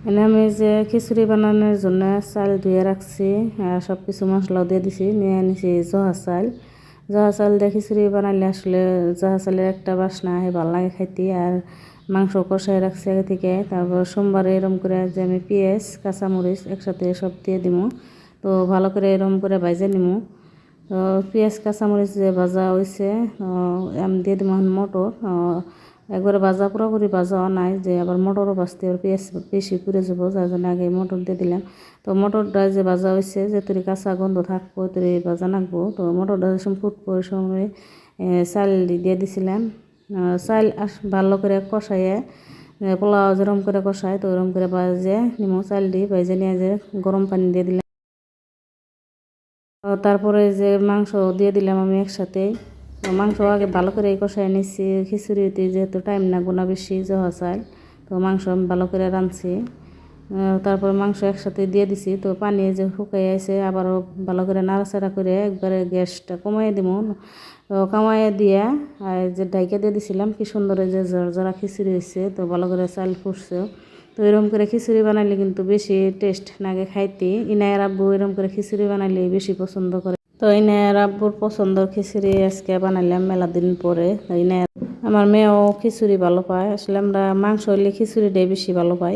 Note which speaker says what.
Speaker 1: এনে আমি যে খিচুড়ি বানানোর জন্য চাল ধুয়ে রাখছি আর সব কিছু মশলাও দিয়ে দিছি, নিয়ে আনিছি জহা চাল। জহা চাল দিয়ে খিচুড়ি বানাইলে আসলে জহা চালের একটা বাসনা হয়, ভালো লাগে খাইতে। আর মাংস কষাই রাখছি আগে থেকে। তারপর সোমবারে এরম করে যে আমি পেঁয়াজ কাঁচামরিচ একসাথে সব দিয়ে দিব, তো ভালো করে এরম করে ভাজে নিব। তো পেঁয়াজ কাঁচামরিচ যে ভাজা হয়েছে আমি দিয়ে দিব মটর। একবারে ভাজা পুরোপুরি ভাজাও নাই যে আবার মটরও ভাজতে আর পেঁয়াজ বেশি পুড়ে যাবো, যার জন্য আগে মটর দিয়ে দিলাম। তো মটরটা যে ভাজা হয়েছে যে তুই কাঁচা গন্ধ থাকবো তুই ভাজা নাকবো, তো মটরটা যখন ফুটবো ওই সময় চাল দিয়ে দিছিলাম। চাল ভালো করে কষাইয়ে পোলাও যেরকম করে কষায় তো ওরকম করে ভাজে নিমো, চাল দিয়ে ভাজে নিয়ে যে গরম পানি দিয়ে দিলাম। তারপরে যে মাংস দিয়ে দিলাম আমি একসাথে। মাংস আগে ভালো করে কষাই নিচ্ছি, খিচুড়িতে যেহেতু টাইম লাগবো না বেশি জহা চাল, তো মাংস আমি ভালো করে রাঁধছি। তারপর মাংস একসাথে দিয়ে দিছি, তো পানি যে শুকাই আছে আবারও ভালো করে নাড়াচাড়া করে একবারে গ্যাসটা কমাই দিব। তো কমাইয়ে দিয়ে আর যে ডাইকা দিয়ে দিছিলাম, কি সুন্দর যে জরা খিচুড়ি হয়েছে, তো ভালো করে চাল ফুটছে। তো এরকম করে খিচুড়ি বানাইলে কিন্তু বেশি টেস্ট লাগে খাইতে। ইনায়ের আব্বু এরকম করে খিচুড়ি বানাইলে বেশি পছন্দ করে। তো ইনায়ের আব্বুর পছন্দর খিচুড়ি আজকে বানাইলাম মেলা দিন পরে। ইনায়ের আমার মেয়েও খিচুড়ি ভালো পায়, আসলে আমরা মাংস হইলে খিচুড়িটাই বেশি ভালো পাই।